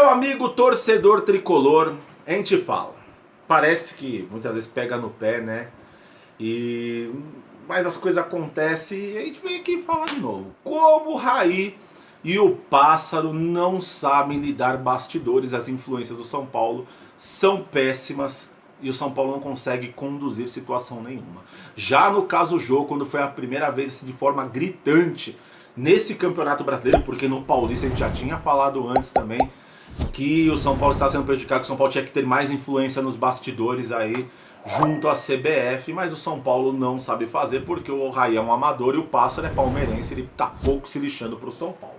Meu amigo torcedor tricolor, a gente fala. Parece que muitas vezes pega no pé, né? Mas as coisas acontecem e a gente vem aqui falar de novo. Como o Raí e o Pássaro não sabem lidar bastidores, as influências do São Paulo são péssimas e o São Paulo não consegue conduzir situação nenhuma. Já no caso do jogo, quando foi a primeira vez de forma gritante nesse Campeonato Brasileiro, porque no Paulista a gente já tinha falado antes também que o São Paulo está sendo prejudicado, que o São Paulo tinha que ter mais influência nos bastidores aí junto à CBF, mas o São Paulo não sabe fazer porque o Raí é um amador e o Pássaro é palmeirense, ele tá pouco se lixando pro São Paulo.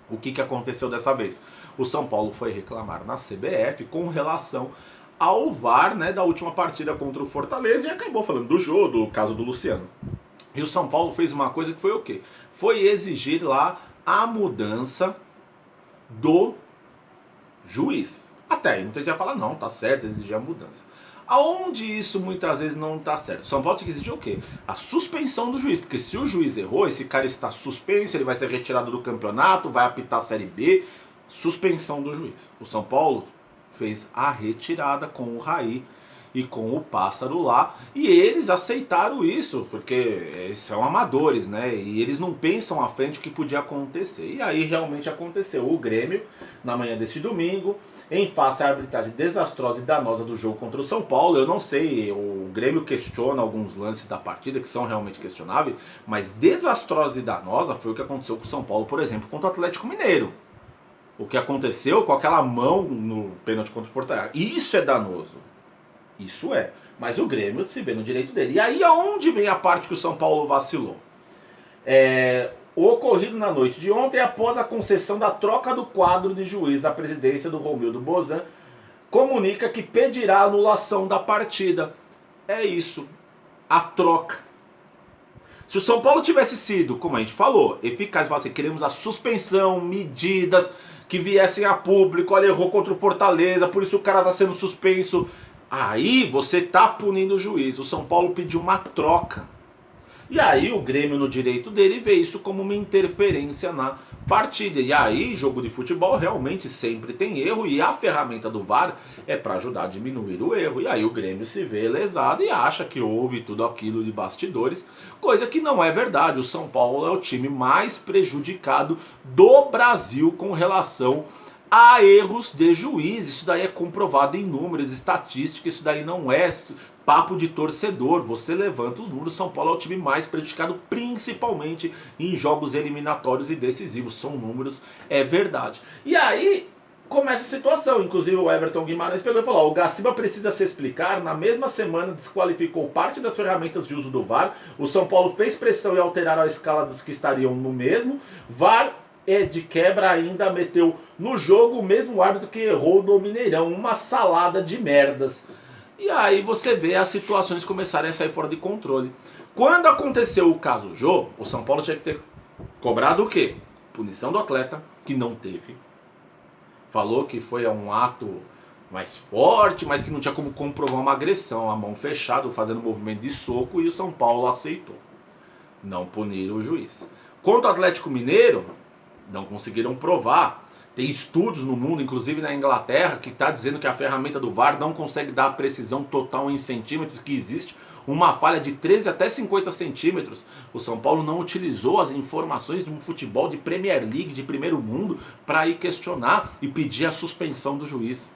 O que aconteceu dessa vez? O São Paulo foi reclamar na CBF com relação ao VAR, né, da última partida contra o Fortaleza e acabou falando do jogo, do caso do Luciano. E o São Paulo fez uma coisa que foi o quê? Foi exigir lá a mudança do juiz. Até aí muita gente vai falar, não, tá certo, exigir a mudança. Aonde isso muitas vezes não tá certo? O São Paulo tem que exigir o quê? A suspensão do juiz, porque se o juiz errou, esse cara está suspenso, ele vai ser retirado do campeonato, vai apitar a Série B, suspensão do juiz. O São Paulo fez a retirada com o Raí e com o Pássaro lá, e eles aceitaram isso, porque eles são amadores, né? E eles não pensam à frente o que podia acontecer. E aí realmente aconteceu. O Grêmio, na manhã deste domingo, em face à arbitragem desastrosa e danosa do jogo contra o São Paulo, eu não sei, o Grêmio questiona alguns lances da partida que são realmente questionáveis, mas desastrosa e danosa foi o que aconteceu com o São Paulo, por exemplo, contra o Atlético Mineiro. O que aconteceu com aquela mão no pênalti contra o Fortaleza. Isso é danoso. Isso é. Mas o Grêmio se vê no direito dele. E aí aonde vem a parte que o São Paulo vacilou? O ocorrido na noite de ontem, após a concessão da troca do quadro de juiz da presidência do Romildo Bozan, comunica que pedirá a anulação da partida. É isso. A troca. Se o São Paulo tivesse sido, como a gente falou, eficaz, assim, queremos a suspensão, medidas que viessem a público, olha, errou contra o Fortaleza, por isso o cara está sendo suspenso. Aí você tá punindo o juiz. O São Paulo pediu uma troca. E aí o Grêmio, no direito dele, vê isso como uma interferência na partida. E aí, jogo de futebol realmente sempre tem erro. E a ferramenta do VAR é para ajudar a diminuir o erro. E aí o Grêmio se vê lesado e acha que houve tudo aquilo de bastidores. Coisa que não é verdade. O São Paulo é o time mais prejudicado do Brasil com relação há erros de juiz. Isso daí é comprovado em números, estatísticas, isso daí não é papo de torcedor. Você levanta os números, São Paulo é o time mais prejudicado, principalmente em jogos eliminatórios e decisivos. São números, é verdade. E aí começa a situação, inclusive o Everton Guimarães pegou e falou, o Gaciba precisa se explicar, na mesma semana desqualificou parte das ferramentas de uso do VAR, o São Paulo fez pressão e alteraram a escala dos que estariam no mesmo, VAR de quebra ainda meteu no jogo o mesmo árbitro que errou no Mineirão. Uma salada de merdas. E aí você vê as situações começarem a sair fora de controle. Quando aconteceu o caso Jô, o São Paulo tinha que ter cobrado o quê? Punição do atleta, que não teve. Falou que foi um ato mais forte, mas que não tinha como comprovar uma agressão. A mão fechada, fazendo movimento de soco, e o São Paulo aceitou. Não puniram o juiz. Quanto ao Atlético Mineiro, não conseguiram provar. Tem estudos no mundo, inclusive na Inglaterra, que está dizendo que a ferramenta do VAR não consegue dar a precisão total em centímetros, que existe uma falha de 13 até 50 centímetros. O São Paulo não utilizou as informações de um futebol de Premier League, de primeiro mundo, para ir questionar e pedir a suspensão do juiz.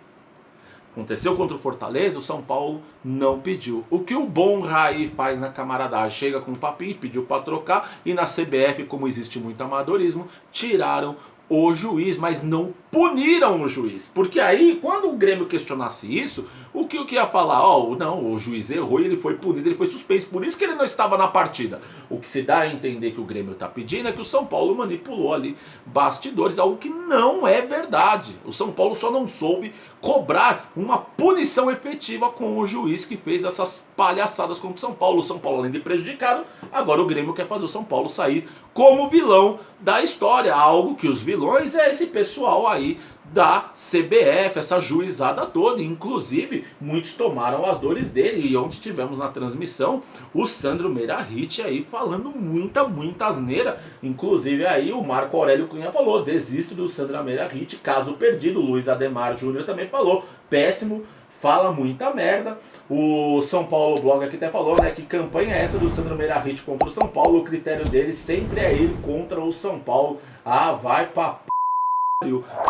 Aconteceu contra o Fortaleza, o São Paulo não pediu. O que o bom Raí faz na camaradagem? Chega com um papinho, pediu para trocar, e na CBF, como existe muito amadorismo, tiraram o juiz, mas não puniram o juiz. Porque aí, quando o Grêmio questionasse isso, o que ia falar? Não, o juiz errou e ele foi punido, ele foi suspenso, por isso que ele não estava na partida. O que se dá a entender que o Grêmio está pedindo é que o São Paulo manipulou ali bastidores, algo que não é verdade. O São Paulo só não soube cobrar uma punição efetiva com o juiz que fez essas palhaçadas contra o São Paulo. O São Paulo, além de prejudicado, agora o Grêmio quer fazer o São Paulo sair como vilão da história. Algo que os vilões é esse pessoal aí da CBF, essa juizada toda. Inclusive, muitos tomaram as dores dele. E ontem tivemos na transmissão o Sandro Meirahit aí falando muita asneira. Inclusive aí o Marco Aurélio Cunha falou: desisto do Sandro Meirahit, caso perdido. O Luiz Ademar Júnior também falou: péssimo, fala muita merda. O São Paulo Blog aqui até falou, né, que campanha é essa do Sandro Meirahit contra o São Paulo? O critério dele sempre é ir contra o São Paulo. Ah, vai pra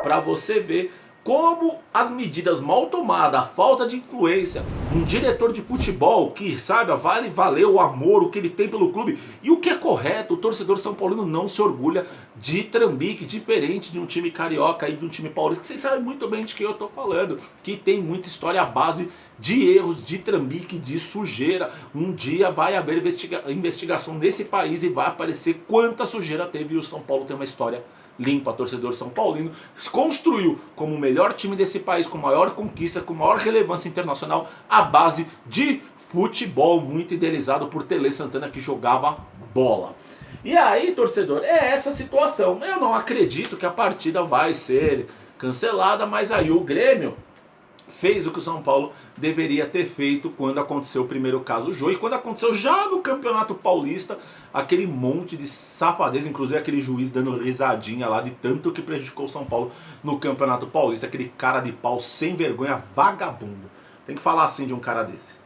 para você ver como as medidas mal tomadas, a falta de influência, um diretor de futebol que saiba vale valer o amor, o que ele tem pelo clube e o que é correto. O torcedor são paulino não se orgulha de trambique, diferente de um time carioca e de um time paulista, que vocês sabem muito bem de quem eu tô falando, que tem muita história à base de erros, de trambique, de sujeira. Um dia vai haver investigação nesse país e vai aparecer quanta sujeira teve, e o São Paulo tem uma história limpa. Torcedor São Paulino se construiu como o melhor time desse país, com maior conquista, com maior relevância internacional, à base de futebol, muito idealizado por Tele Santana, que jogava bola. E aí, torcedor, é essa situação. Eu não acredito que a partida vai ser cancelada, mas aí o Grêmio fez o que o São Paulo deveria ter feito quando aconteceu o primeiro caso Jô, e quando aconteceu já no Campeonato Paulista, aquele monte de safadeza, inclusive aquele juiz dando risadinha lá de tanto que prejudicou o São Paulo no Campeonato Paulista, aquele cara de pau sem vergonha, vagabundo. Tem que falar assim de um cara desse.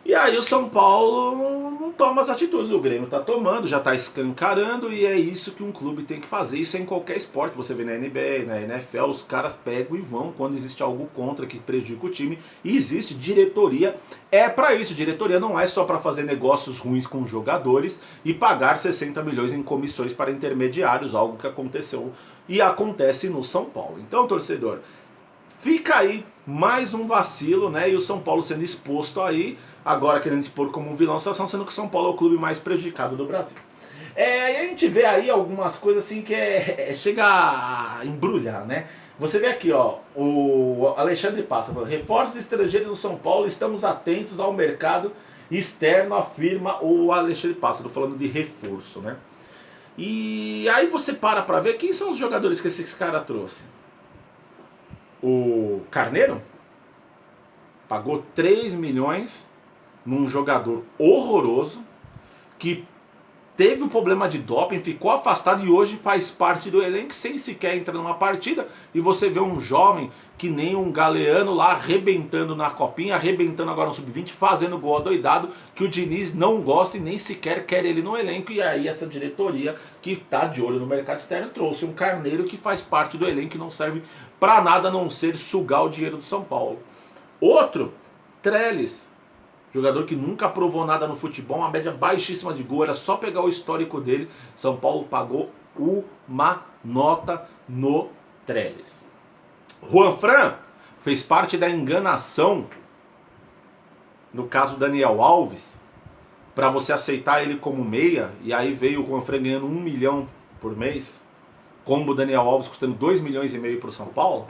E aí o São Paulo não toma as atitudes, o Grêmio tá tomando, já tá escancarando, e é isso que um clube tem que fazer. Isso é em qualquer esporte, você vê na NBA, na NFL, os caras pegam e vão quando existe algo contra que prejudica o time, e existe diretoria, é para isso. Diretoria não é só para fazer negócios ruins com jogadores e pagar 60 milhões em comissões para intermediários, algo que aconteceu e acontece no São Paulo. Então, torcedor, fica aí mais um vacilo, né? E o São Paulo sendo exposto aí, agora querendo expor como um vilão da situação, sendo que o São Paulo é o clube mais prejudicado do Brasil. E a gente vê aí algumas coisas assim que chega a embrulhar, né? Você vê aqui, ó, o Alexandre Passa, reforços estrangeiros no São Paulo, estamos atentos ao mercado externo, afirma o Alexandre Passa, falando de reforço, né? E aí você para ver quem são os jogadores que esse cara trouxe. O Carneiro pagou 3 milhões num jogador horroroso que teve um problema de doping, ficou afastado e hoje faz parte do elenco sem sequer entrar numa partida. E você vê um jovem que nem um Galeano lá arrebentando na copinha, arrebentando agora no sub-20, fazendo gol adoidado, que o Diniz não gosta e nem sequer quer ele no elenco. E aí essa diretoria que está de olho no mercado externo trouxe um Carneiro que faz parte do elenco e não serve para nada a não ser sugar o dinheiro do São Paulo. Outro, Trellis, jogador que nunca provou nada no futebol, uma média baixíssima de gol, era só pegar o histórico dele. São Paulo pagou uma nota no Trellis. Juanfran fez parte da enganação, no caso Daniel Alves, para você aceitar ele como meia, e aí veio o Juanfran ganhando 1 milhão por mês, como o Daniel Alves custando 2 milhões e meio para o São Paulo.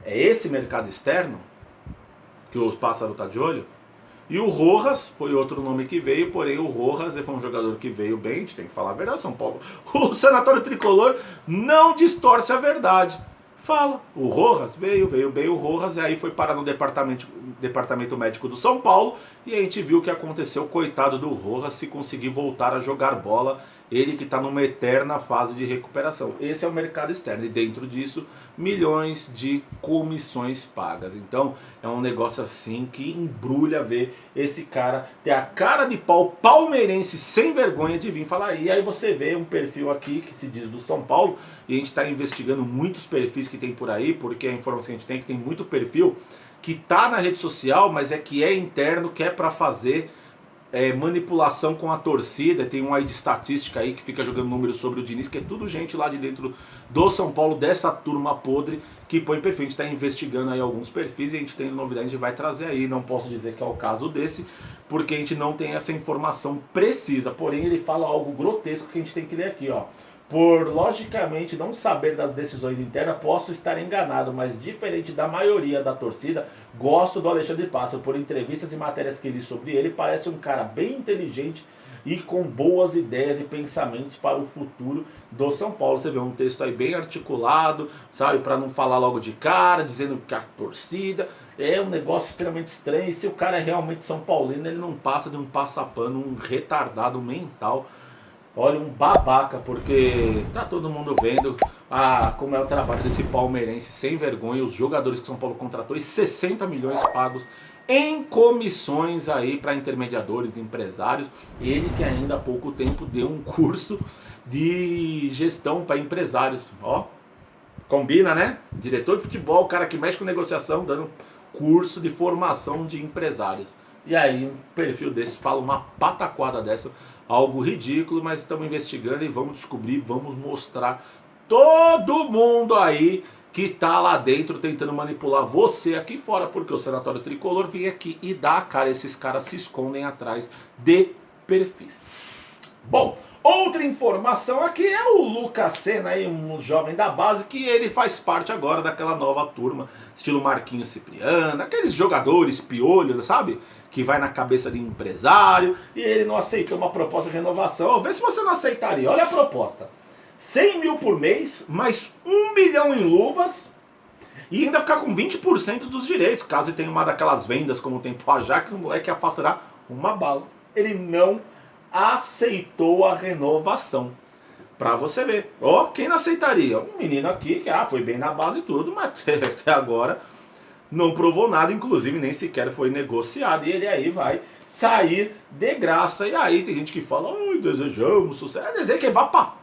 É esse mercado externo que o Pássaro está de olho. E o Rojas foi outro nome que veio, porém o Rojas foi um jogador que veio bem, a gente tem que falar a verdade, São Paulo. O Sanatório Tricolor não distorce a verdade. Fala, o Rojas veio bem o Rojas, e aí foi parar no departamento médico do São Paulo, e a gente viu o que aconteceu, coitado do Rojas, se conseguir voltar a jogar bola, ele que está numa eterna fase de recuperação. Esse é o mercado externo, e dentro disso, milhões de comissões pagas. Então, é um negócio assim que embrulha ver esse cara ter a cara de pau palmeirense sem vergonha de vir falar. E aí você vê um perfil aqui que se diz do São Paulo, e a gente está investigando muitos perfis que tem por aí, porque a informação que a gente tem é que tem muito perfil que está na rede social, mas que é interno, que é para fazer manipulação com a torcida. Tem um aí de estatística aí que fica jogando números sobre o Diniz, que é tudo gente lá de dentro do São Paulo, dessa turma podre que põe perfil. A gente está investigando aí alguns perfis e a gente tem novidade, a gente vai trazer aí. Não posso dizer que é o caso desse, porque a gente não tem essa informação precisa, porém ele fala algo grotesco que a gente tem que ler aqui, ó. Por logicamente não saber das decisões internas, posso estar enganado, mas diferente da maioria da torcida, gosto do Alexandre Pássaro. Por entrevistas e matérias que li sobre ele, parece um cara bem inteligente, e com boas ideias e pensamentos para o futuro do São Paulo. Você vê um texto aí bem articulado, sabe, para não falar logo de cara, dizendo que a torcida é um negócio extremamente estranho. E se o cara é realmente São Paulino, ele não passa de um passapano, um retardado mental. Olha, um babaca, porque tá todo mundo vendo como é o trabalho desse palmeirense sem vergonha, os jogadores que São Paulo contratou e 60 milhões pagos em comissões aí para intermediadores, empresários. Ele que ainda há pouco tempo deu um curso de gestão para empresários. Ó, combina, né? Diretor de futebol, o cara que mexe com negociação, dando curso de formação de empresários. E aí um perfil desse fala uma pataquada dessa, algo ridículo, mas estamos investigando e vamos descobrir, vamos mostrar todo mundo aí que tá lá dentro tentando manipular você aqui fora, porque o Sanatório Tricolor vem aqui e dá a cara, esses caras se escondem atrás de perfis. Bom, outra informação aqui é o Lucas Senna, aí, um jovem da base, que ele faz parte agora daquela nova turma, estilo Marquinhos Cipriano, aqueles jogadores piolhos, sabe? Que vai na cabeça de empresário, e ele não aceitou uma proposta de renovação. Vê se você não aceitaria, olha a proposta. 100 mil por mês, mais 1 milhão em luvas, e ainda ficar com 20% dos direitos, caso ele tenha uma daquelas vendas como tem pro Ajax, o moleque ia faturar uma bala. Ele não aceitou a renovação. Pra você ver. Ó, quem não aceitaria? Um menino aqui que foi bem na base e tudo, mas até agora não provou nada, inclusive nem sequer foi negociado. E ele aí vai sair de graça. E aí tem gente que fala, desejamos sucesso. É dizer que ele vá pra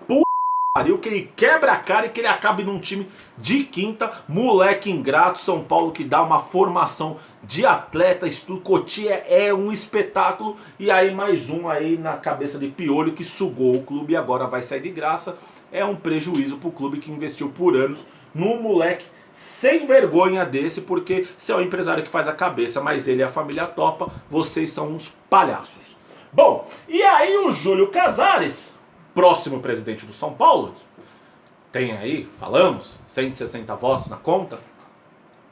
que ele quebra a cara e que ele acabe num time de quinta, moleque ingrato. São Paulo que dá uma formação de atleta, Cotia é um espetáculo, e aí mais um aí na cabeça de piolho que sugou o clube e agora vai sair de graça. É um prejuízo pro clube que investiu por anos num moleque sem vergonha desse, porque se é o empresário que faz a cabeça, mas ele e a família topa, vocês são uns palhaços. Bom, e aí o Júlio Casares, próximo presidente do São Paulo, tem aí, falamos, 160 votos na conta,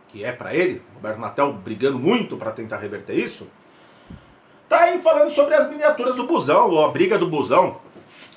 que é para ele, Roberto Natel brigando muito para tentar reverter isso, tá aí falando sobre as miniaturas do busão, ou a briga do busão,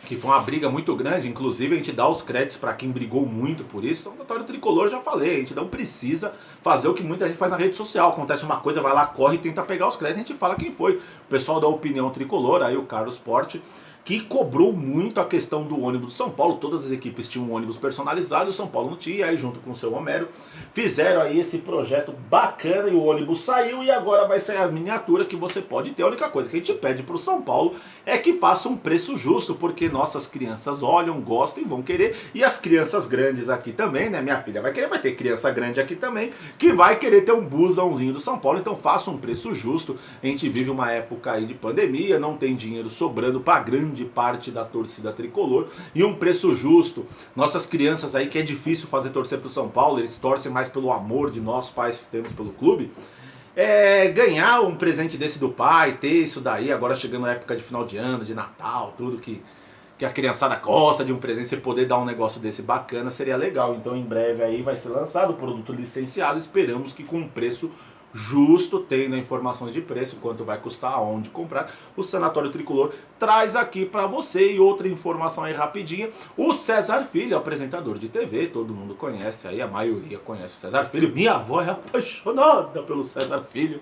que foi uma briga muito grande. Inclusive a gente dá os créditos para quem brigou muito por isso. São Sanatório Tricolor, já falei, a gente não precisa fazer o que muita gente faz na rede social. Acontece uma coisa, vai lá, corre e tenta pegar os créditos, a gente fala quem foi. O pessoal da Opinião Tricolor, aí o Carlos Porte, que cobrou muito a questão do ônibus do São Paulo. Todas as equipes tinham um ônibus personalizado, o São Paulo não tinha, aí junto com o seu Homero, fizeram aí esse projeto bacana e o ônibus saiu e agora vai sair a miniatura que você pode ter. A única coisa que a gente pede para o São Paulo é que faça um preço justo, porque nossas crianças olham, gostam e vão querer, e as crianças grandes aqui também, né? Minha filha vai querer, vai ter criança grande aqui também, que vai querer ter um busãozinho do São Paulo, então faça um preço justo. A gente vive uma época aí de pandemia, não tem dinheiro sobrando para grande parte da torcida tricolor, e um preço justo. Nossas crianças aí, que é difícil fazer torcer pro São Paulo, eles torcem mais pelo amor de nós pais que temos pelo clube. Ganhar um presente desse do pai, ter isso daí, agora chegando na época de final de ano, de Natal, tudo que a criançada gosta de um presente, você poder dar um negócio desse bacana, seria legal. Então em breve aí vai ser lançado o produto licenciado, esperamos que com um preço justo, tendo a informação de preço, quanto vai custar, aonde comprar, o Sanatório Tricolor traz aqui para você. E outra informação aí rapidinha, o César Filho, apresentador de TV, todo mundo conhece aí, a maioria conhece o César Filho, minha avó é apaixonada pelo César Filho.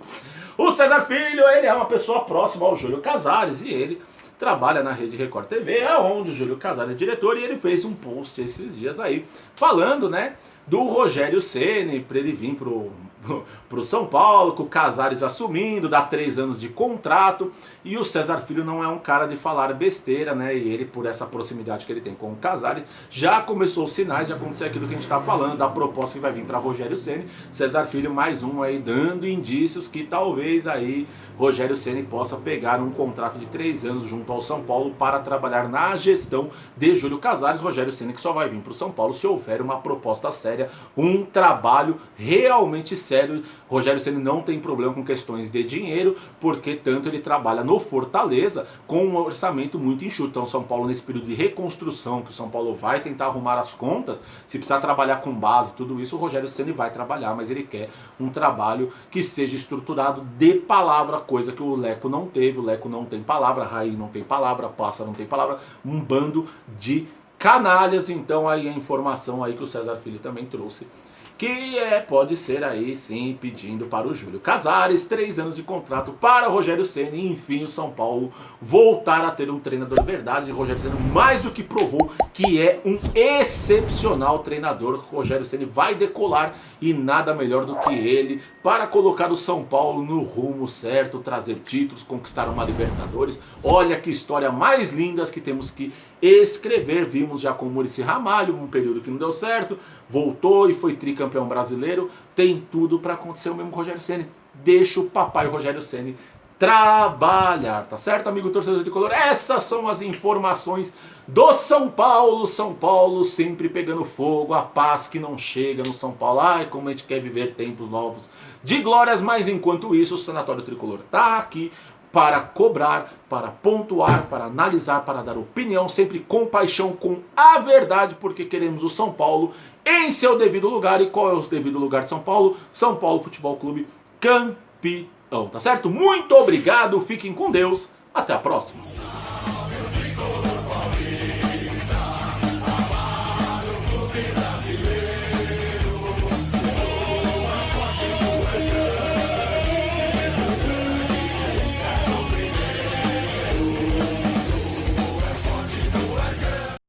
O César Filho, ele é uma pessoa próxima ao Júlio Casares e ele trabalha na Rede Record TV, é onde o Júlio Casares é diretor, e ele fez um post esses dias aí, falando, né, do Rogério Ceni, para ele vir pro São Paulo, com o Casares assumindo, dá 3 anos de contrato, e o César Filho não é um cara de falar besteira, né, e ele, por essa proximidade que ele tem com o Casares, já começou os sinais de acontecer aquilo que a gente está falando, da proposta que vai vir para Rogério Ceni. César Filho, mais um aí, dando indícios que talvez aí Rogério Ceni possa pegar um contrato de 3 anos junto ao São Paulo para trabalhar na gestão de Júlio Casares. Rogério Ceni que só vai vir para o São Paulo se houver uma proposta séria, um trabalho realmente sério sério. Rogério Ceni não tem problema com questões de dinheiro, porque tanto ele trabalha no Fortaleza com um orçamento muito enxuto. Então São Paulo, nesse período de reconstrução, que o São Paulo vai tentar arrumar as contas, se precisar trabalhar com base, tudo isso, o Rogério Ceni vai trabalhar, mas ele quer um trabalho que seja estruturado de palavra, coisa que o Leco não teve. O Leco não tem palavra, a Raí não tem palavra, a Passa não tem palavra, um bando de canalhas. Então aí a informação aí que o César Filho também trouxe, que pode ser aí sim pedindo para o Júlio Casares 3 anos de contrato para Rogério Ceni, e enfim o São Paulo voltar a ter um treinador de verdade. Rogério Ceni mais do que provou que é um excepcional treinador. Rogério Ceni vai decolar e nada melhor do que ele para colocar o São Paulo no rumo certo, trazer títulos, conquistar uma Libertadores. Olha que história mais linda que temos que escrever. Vimos já com o Muricy Ramalho, um período que não deu certo, voltou e foi tricampeão brasileiro. Tem tudo para acontecer o mesmo com o Rogério Ceni. Deixa o papai Rogério Ceni trabalhar, tá certo, amigo torcedor tricolor? Essas são as informações do São Paulo. São Paulo sempre pegando fogo, a paz que não chega no São Paulo. Ai, como a gente quer viver tempos novos de glórias, mas enquanto isso o Sanatório Tricolor tá aqui para cobrar, para pontuar, para analisar, para dar opinião, sempre com paixão, com a verdade, porque queremos o São Paulo em seu devido lugar. E qual é o devido lugar de São Paulo? São Paulo Futebol Clube campeão, tá certo? Muito obrigado, fiquem com Deus, até a próxima.